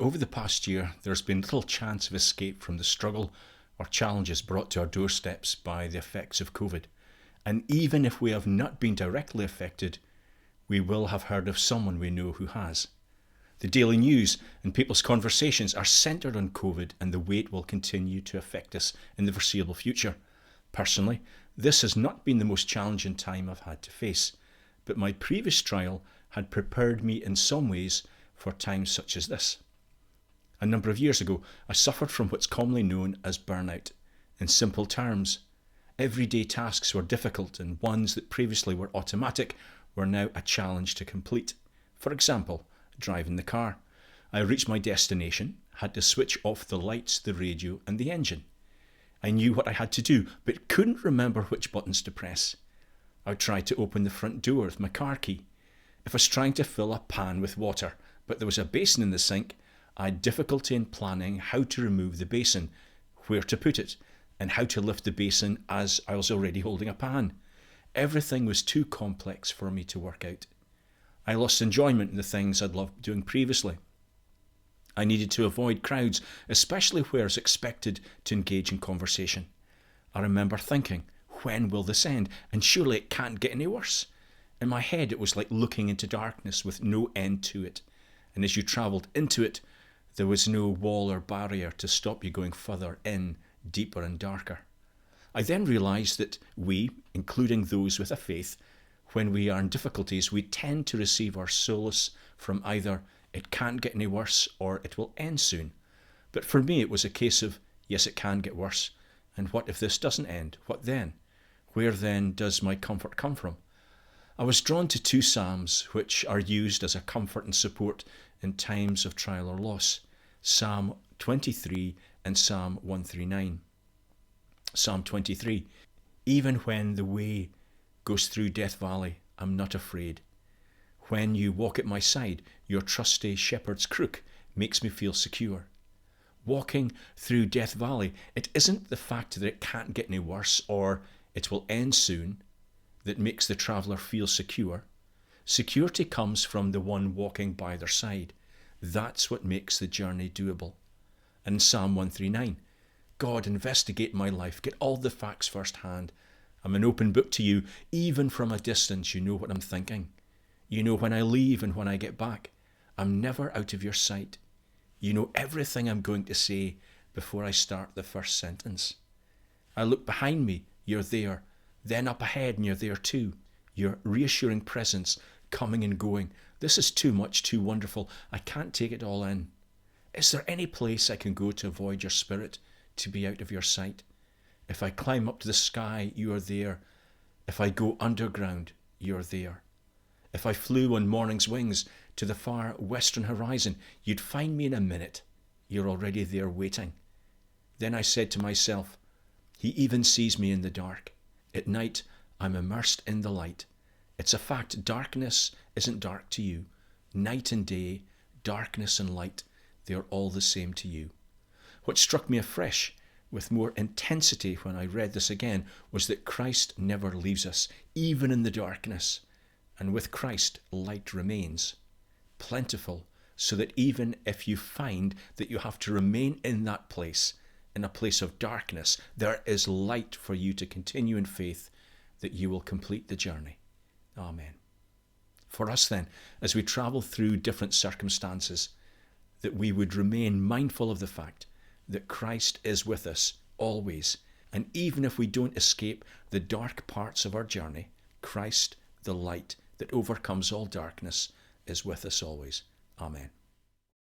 Over the past year, there's been little chance of escape from the struggle or challenges brought to our doorsteps by the effects of COVID. And even if we have not been directly affected, we will have heard of someone we know who has. The daily news and people's conversations are centred on COVID, and the way it will continue to affect us in the foreseeable future. Personally, this has not been the most challenging time I've had to face, but my previous trial had prepared me in some ways for times such as this. A number of years ago, I suffered from what's commonly known as burnout. In simple terms, everyday tasks were difficult, and ones that previously were automatic were now a challenge to complete. For example, driving the car. I reached my destination, had to switch off the lights, the radio, and the engine. I knew what I had to do, but couldn't remember which buttons to press. I tried to open the front door with my car key. If I was trying to fill a pan with water, but there was a basin in the sink, I had difficulty in planning how to remove the basin, where to put it, and how to lift the basin as I was already holding a pan. Everything was too complex for me to work out. I lost enjoyment in the things I'd loved doing previously. I needed to avoid crowds, especially where I was expected to engage in conversation. I remember thinking, when will this end? And surely it can't get any worse. In my head, it was like looking into darkness with no end to it. And as you travelled into it, there was no wall or barrier to stop you going further in, deeper and darker. I then realised that we, including those with a faith, when we are in difficulties, we tend to receive our solace from either it can't get any worse or it will end soon. But for me, it was a case of, yes, it can get worse. And what if this doesn't end? What then? Where then does my comfort come from? I was drawn to two psalms which are used as a comfort and support in times of trial or loss. Psalm 23 and Psalm 139. Psalm 23. Even when the way goes through Death Valley, I'm not afraid. When you walk at my side, your trusty shepherd's crook makes me feel secure. Walking through Death Valley, it isn't the fact that it can't get any worse or it will end soon that makes the traveller feel secure. Security comes from the one walking by their side. That's what makes the journey doable. And in Psalm 139, God, investigate my life, get all the facts firsthand. I'm an open book to you, even from a distance. You know what I'm thinking. You know when I leave and when I get back. I'm never out of your sight. You know everything I'm going to say before I start the first sentence. I look behind me, you're there. Then up ahead and you're there too. Your reassuring presence coming and going. This is too much, too wonderful. I can't take it all in. Is there any place I can go to avoid your spirit, to be out of your sight? If I climb up to the sky, you are there. If I go underground, you're there. If I flew on morning's wings to the far western horizon, you'd find me in a minute. You're already there waiting. Then I said to myself, he even sees me in the dark. At night, I'm immersed in the light. It's a fact, darkness isn't dark to you. Night and day, darkness and light, they're all the same to you. What struck me afresh with more intensity when I read this again was that Christ never leaves us, even in the darkness. And with Christ, light remains, plentiful, so that even if you find that you have to remain in that place, in a place of darkness, there is light for you to continue in faith that you will complete the journey. Amen. For us then, as we travel through different circumstances, that we would remain mindful of the fact that Christ is with us always. And even if we don't escape the dark parts of our journey, Christ, the light that overcomes all darkness, is with us always. Amen.